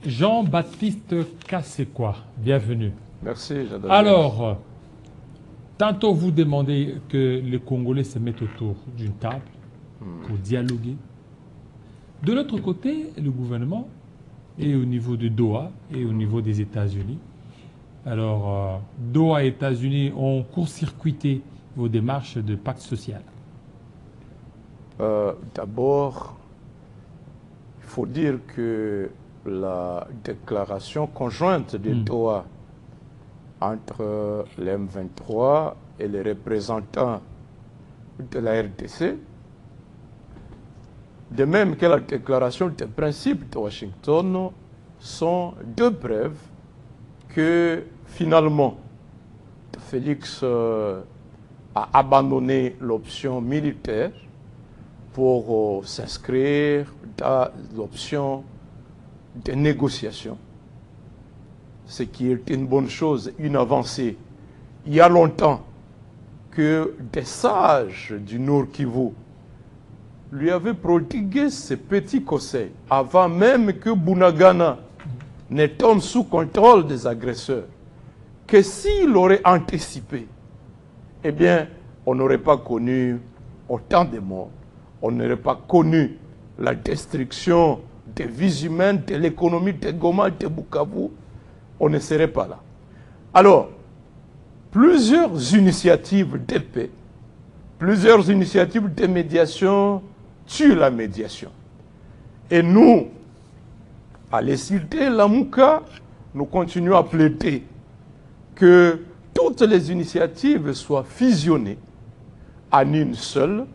Jean-Baptiste Kassekwa, bienvenue. Merci, j'adore. Alors, tantôt vous demandez que les Congolais se mettent autour d'une table pour dialoguer. De l'autre côté, le gouvernement est au niveau de Doha et au niveau des États-Unis. Alors, Doha et États-Unis ont court-circuité vos démarches de pacte social. D'abord, il faut dire que la déclaration conjointe de Doha entre l'M23 et les représentants de la RDC, de même que la déclaration des principes de Washington, sont deux preuves que finalement Félix a abandonné l'option militaire pour s'inscrire dans l'option de négociation, ce qui est une bonne chose, une avancée. Il y a longtemps que des sages du Nord Kivu lui avaient prodigué ces petits conseils, avant même que Bunagana ne tombe sous contrôle des agresseurs, que s'il aurait anticipé, eh bien, on n'aurait pas connu autant de morts, on n'aurait pas connu la destruction des vies humaines, de l'économie de Goma, de Bukavu, on ne serait pas là. Alors, plusieurs initiatives de paix, plusieurs initiatives de médiation tuent la médiation. Et nous, à l'ECD, Lamouka, nous continuons à plaider que toutes les initiatives soient fusionnées en une seule,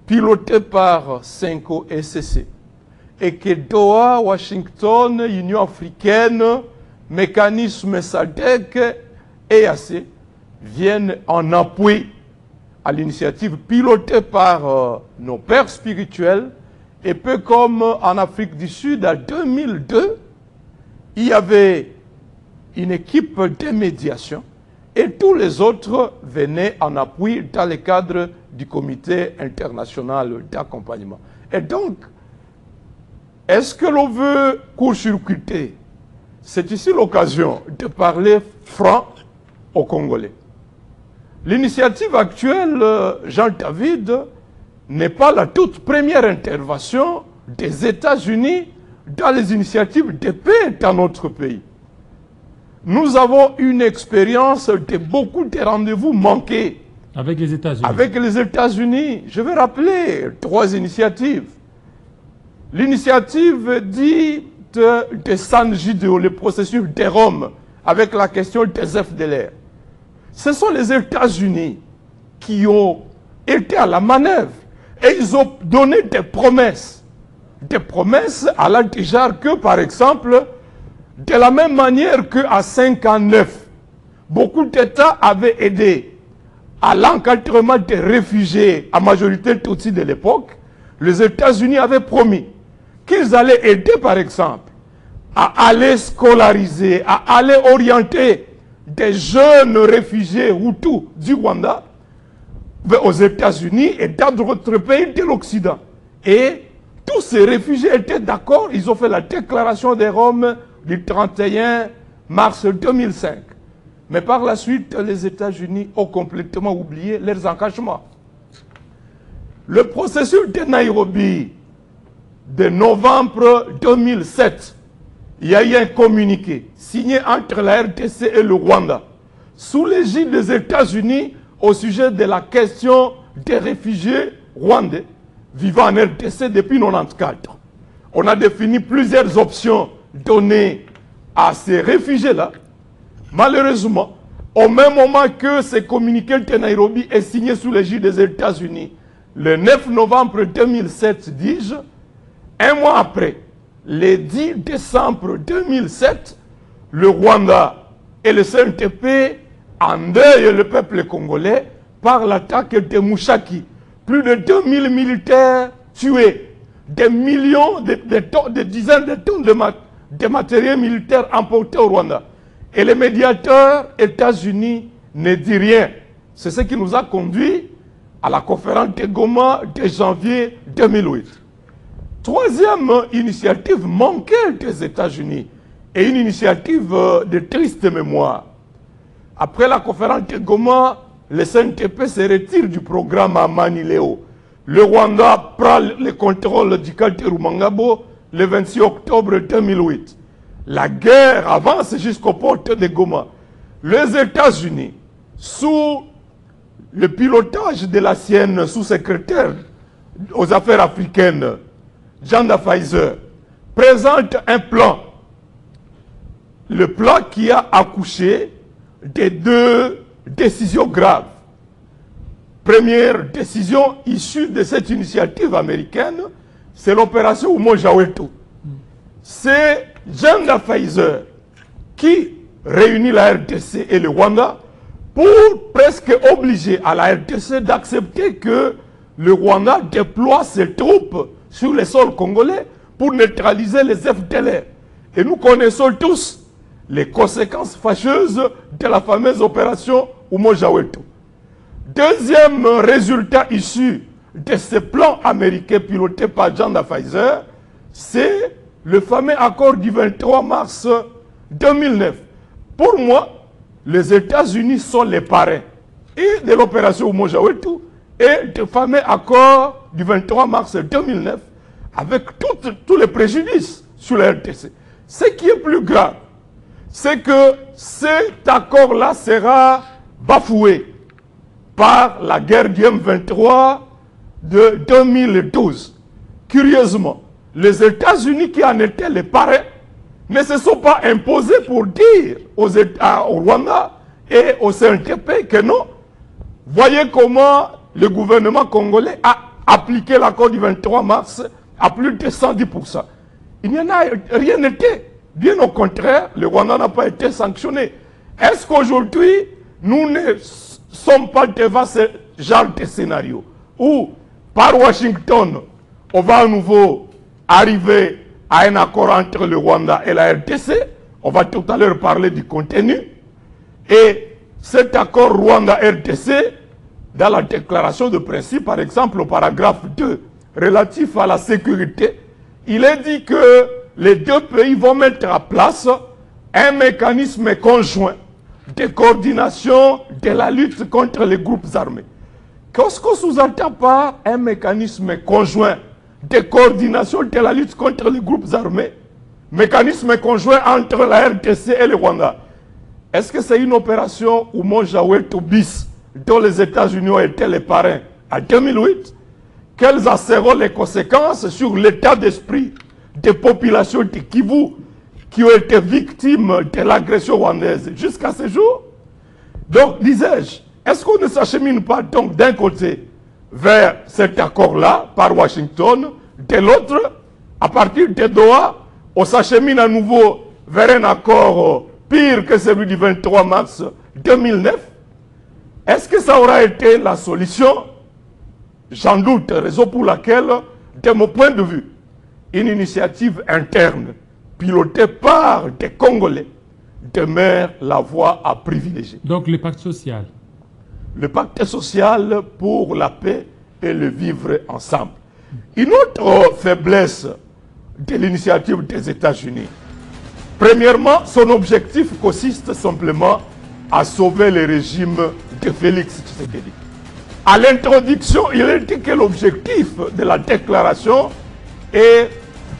pilotée par 5 SCC, et que Doha, Washington, Union africaine, mécanisme SADC et EAC viennent en appui à l'initiative pilotée par nos pères spirituels. Et peu comme en Afrique du Sud, en 2002, il y avait une équipe de médiation et tous les autres venaient en appui dans le cadre du comité international d'accompagnement. Et donc, est-ce que l'on veut court-circuiter? C'est ici l'occasion de parler franc aux Congolais. L'initiative actuelle, Jean-David, n'est pas la toute première intervention des États-Unis dans les initiatives de paix dans notre pays. Nous avons une expérience de beaucoup de rendez-vous manqués. Avec les États-Unis. Avec les États-Unis. Je vais rappeler 3 initiatives. L'initiative dite de San Gideon, le processus de Rome, avec la question des FDLR. Ce sont les États-Unis qui ont été à la manœuvre et ils ont donné des promesses. Des promesses allant déjà que, par exemple, de la même manière qu'à 59, beaucoup d'États avaient aidé à l'encadrement des réfugiés, à majorité Tutsi de l'époque. Les États-Unis avaient promis qu'ils allaient aider, par exemple, à aller scolariser, à aller orienter des jeunes réfugiés Hutus du Rwanda aux États-Unis et dans d'autres pays de l'Occident. Et tous ces réfugiés étaient d'accord, ils ont fait la déclaration de Rome du 31 mars 2005. Mais par la suite, les États-Unis ont complètement oublié leurs engagements. Le processus de Nairobi de novembre 2007, il y a eu un communiqué signé entre la RDC et le Rwanda, sous l'égide des États-Unis au sujet de la question des réfugiés rwandais vivant en RDC depuis 1994. On a défini plusieurs options données à ces réfugiés-là. Malheureusement, au même moment que ce communiqué de Nairobi est signé sous l'égide des États-Unis, le 9 novembre 2007, dis-je, un mois après, le 10 décembre 2007, le Rwanda et le CNTP endeuillent le peuple congolais par l'attaque de Mouchaki. Plus de 2000 militaires tués, des millions, des dizaines de tonnes de matériel militaire emportés au Rwanda. Et les médiateurs États-Unis ne disent rien. C'est ce qui nous a conduit à la conférence de Goma de janvier 2008. Troisième initiative manquée des États-Unis et une initiative de triste mémoire. Après la conférence de Goma, le CNTP se retire du programme à Maniléo. Le Rwanda prend le contrôle du quartier Rumangabo le 26 octobre 2008. La guerre avance jusqu'aux portes de Goma. Les États-Unis, sous le pilotage de l'ancienne sous-secrétaire aux affaires africaines, Janda Pfizer, présentent un plan. Le plan qui a accouché de deux décisions graves. Première décision issue de cette initiative américaine, c'est l'opération Umoja-Wetu. C'est Janda Pfizer qui réunit la RDC et le Rwanda pour presque obliger à la RDC d'accepter que le Rwanda déploie ses troupes sur le sol congolais pour neutraliser les FDLR. Et nous connaissons tous les conséquences fâcheuses de la fameuse opération Umoja-Wetu. Deuxième résultat issu de ce plan américain piloté par Janda Pfizer, c'est le fameux accord du 23 mars 2009. Pour moi, les États-Unis sont les parrains et de l'opération Umoja-Wetu et du fameux accord du 23 mars 2009 avec tous les préjudices sur la RDC. Ce qui est plus grave, c'est que cet accord-là sera bafoué par la guerre du M23 de 2012. Curieusement, les États-Unis qui en étaient les parrains ne se sont pas imposés pour dire au Rwanda et au CNTP que non. Voyez comment le gouvernement congolais a appliqué l'accord du 23 mars à plus de 110%. Il n'y en a rien été. Bien au contraire, le Rwanda n'a pas été sanctionné. Est-ce qu'aujourd'hui, nous ne sommes pas devant ce genre de scénario où, par Washington, on va à nouveau arriver à un accord entre le Rwanda et la RDC. On va tout à l'heure parler du contenu. Et cet accord Rwanda-RDC, dans la déclaration de principe, par exemple, au paragraphe 2, relatif à la sécurité, il est dit que les deux pays vont mettre en place un mécanisme conjoint de coordination de la lutte contre les groupes armés. Qu'est-ce qu'on sous-entend par un mécanisme conjoint de coordination de la lutte contre les groupes armés? Mécanisme conjoint entre la RDC et le Rwanda. Est-ce que c'est une opération Umoja-Wetu bis dont les États-Unis ont été les parrains en 2008? Quelles en seront les conséquences sur l'état d'esprit des populations de Kivu qui ont été victimes de l'agression rwandaise jusqu'à ce jour? Donc, disais-je, est-ce qu'on ne s'achemine pas donc d'un côté vers cet accord-là par Washington, de l'autre, à partir de Doha, on s'achemine à nouveau vers un accord pire que celui du 23 mars 2009? Est-ce que ça aura été la solution? J'en doute, raison pour laquelle, de mon point de vue, une initiative interne pilotée par des Congolais demeure la voie à privilégier. Donc le pacte social. Le pacte social pour la paix et le vivre ensemble. Une autre faiblesse de l'initiative des États-Unis. Premièrement, son objectif consiste simplement à sauver le régime de Félix Tshisekedi. À l'introduction, il est dit que l'objectif de la déclaration est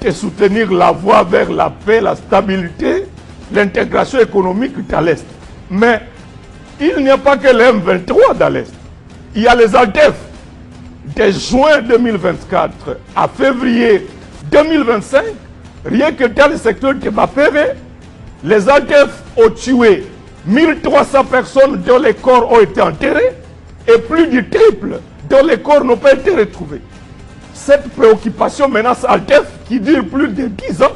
de soutenir la voie vers la paix, la stabilité, l'intégration économique dans l'Est. Mais il n'y a pas que le M23 dans l'Est. Il y a les ADF. De juin 2024 à février 2025, rien que dans le secteur de Bapere, les ADF ont tué 1300 personnes dont les corps ont été enterrés et plus du triple dont les corps n'ont pas été retrouvés. Cette préoccupation menace ADF qui dure plus de 10 ans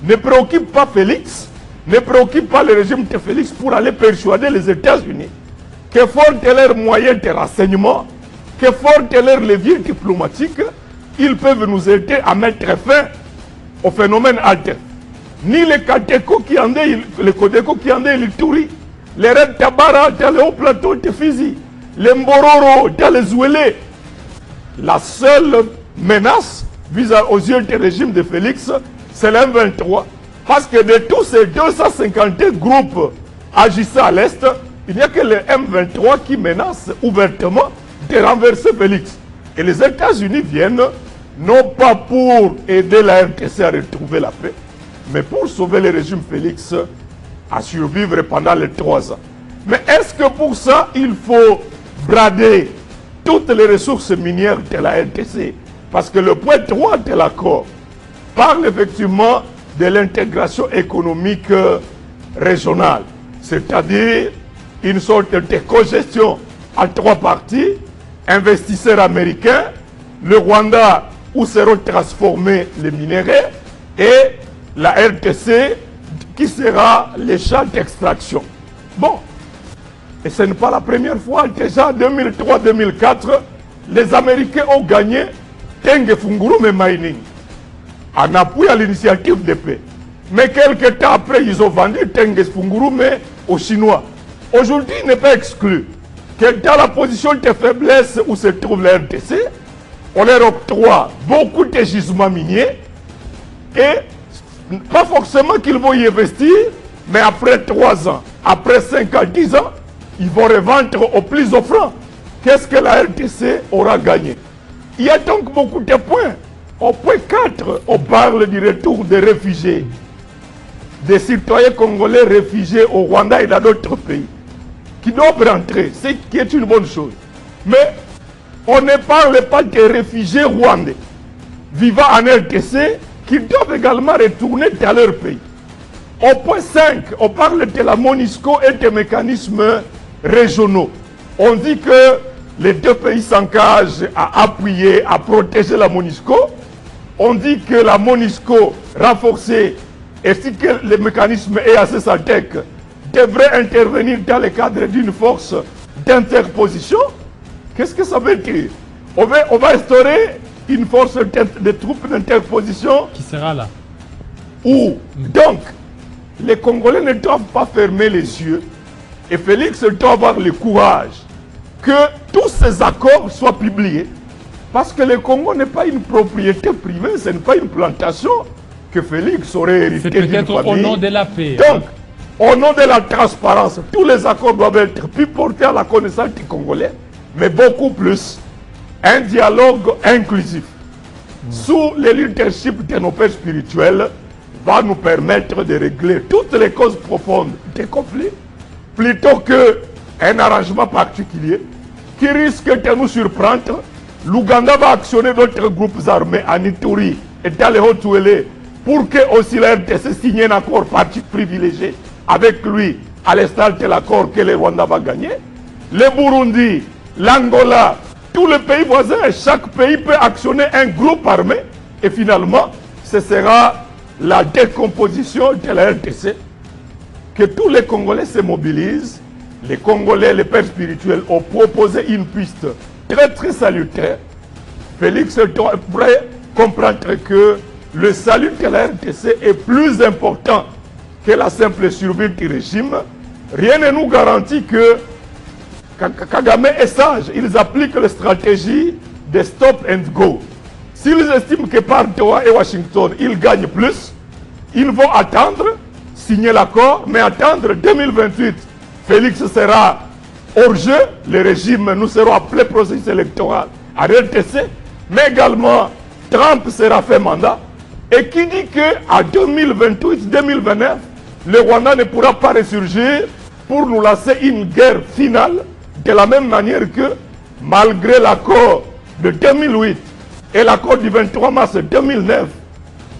ne préoccupe pas Félix, ne préoccupe pas le régime de Félix pour aller persuader les États-Unis que fort de leurs moyens de renseignement, que fort de leurs leviers diplomatiques, ils peuvent nous aider à mettre fin au phénomène ADF. Ni les Kadeko qui en est, les Kodeko qui en est l'Ituri, les Red Tabara dans le haut plateau de Fizi, les Mbororo dans les Ouélé. La seule menace aux yeux du régime de Félix, c'est l'M23. Parce que de tous ces 250 groupes agissant à l'Est, il n'y a que le M23 qui menace ouvertement de renverser Félix. Et les États-Unis viennent, non pas pour aider la RDC à retrouver la paix, mais pour sauver le régime Félix à survivre pendant les 3 ans. Mais est-ce que pour ça, il faut brader toutes les ressources minières de la RDC? Parce que le point 3 de l'accord parle effectivement de l'intégration économique régionale, c'est-à-dire une sorte de cogestion à 3 parties, investisseurs américains, le Rwanda où seront transformés les minéraux et la RDC qui sera les champs d'extraction. Bon, et ce n'est pas la première fois, déjà en 2003-2004, les Américains ont gagné Tenge Fungurume Mining en appui à l'initiative de paix. Mais quelques temps après, ils ont vendu Tenge Fungurume aux Chinois. Aujourd'hui, il n'est pas exclu que dans la position de faiblesse où se trouve la RDC, on leur octroie beaucoup de gisements miniers et pas forcément qu'ils vont y investir, mais après 3 ans, après 5 ans, 10 ans, ils vont revendre au plus offrant. Qu'est-ce que la RDC aura gagné? Il y a donc beaucoup de points. Au point 4, on parle du retour des réfugiés, des citoyens congolais réfugiés au Rwanda et dans d'autres pays, qui doivent rentrer, ce qui est une bonne chose. Mais on ne parle pas des réfugiés rwandais vivant en RDC qui doivent également retourner dans leur pays. Au point 5, on parle de la MONUSCO et des mécanismes régionaux. On dit que les 2 pays s'engagent à appuyer, à protéger la MONUSCO. On dit que la MONUSCO renforcée ainsi que les mécanismes EAC-SADC devraient intervenir dans le cadre d'une force d'interposition. Qu'est-ce que ça veut dire? On va instaurer une force de troupes d'interposition. Qui sera là? Où? Donc, les Congolais ne doivent pas fermer les yeux. Et Félix doit avoir le courage que tous ces accords soient publiés. Parce que le Congo n'est pas une propriété privée, ce n'est pas une plantation que Félix aurait hérité d'une famille. C'est peut-être au nom de la paix. Donc, au nom de la transparence, tous les accords doivent être plus portés à la connaissance des Congolais, mais beaucoup plus un dialogue inclusif sous le leadership de nos pères spirituels va nous permettre de régler toutes les causes profondes des conflits plutôt qu'un arrangement particulier qui risque de nous surprendre. L'Ouganda va actionner d'autres groupes armés en Ituri et dans les Haut-Touélé pour que aussi la RDC signe un accord parti privilégié avec lui à l'instar de l'accord que le Rwanda va gagner. Le Burundi, l'Angola, tous les pays voisins, chaque pays peut actionner un groupe armé et finalement ce sera la décomposition de la RDC. Que tous les Congolais se mobilisent. Les Congolais, les pères spirituels ont proposé une piste très salutaire. Félix pourrait comprendre que le salut de la RDC est plus important que la simple survie du régime. Rien ne nous garantit que Kagame est sage. Ils appliquent la stratégie de stop and go. S'ils estiment que par Doha et Washington, ils gagnent plus, ils vont attendre, signer l'accord, mais attendre 2028. Félix sera hors jeu, le régime, nous serons appelés processus électoral à RDC, mais également Trump sera fait mandat. Et qui dit qu'à 2028-2029, le Rwanda ne pourra pas ressurgir pour nous lancer une guerre finale, de la même manière que malgré l'accord de 2008 et l'accord du 23 mars 2009,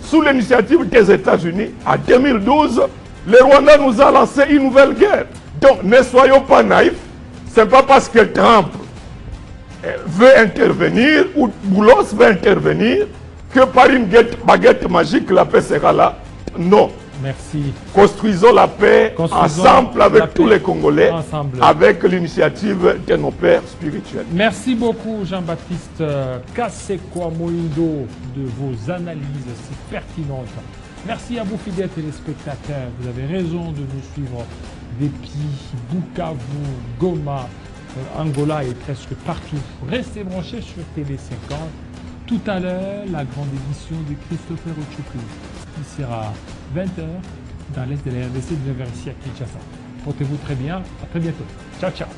sous l'initiative des États-Unis, en 2012, le Rwanda nous a lancé une nouvelle guerre. Donc ne soyons pas naïfs, ce n'est pas parce que Trump veut intervenir ou Boulos veut intervenir que par une baguette magique la paix sera là. Non. Merci. Construisons la paix ensemble avec tous les Congolais, avec l'initiative de nos pères spirituels. Merci beaucoup Jean-Baptiste Kasekwa Moindo de vos analyses si pertinentes. Merci à vous fidèles téléspectateurs. Vous avez raison de nous suivre depuis Bukavu, Goma, Angola et presque partout. Restez branchés sur TV50. tout à l'heure la grande édition de Christopher Ochoku, qui sera 20h dans l'Est de la RDC, 19h ici à Kinshasa. Portez-vous très bien, à très bientôt. Ciao, ciao.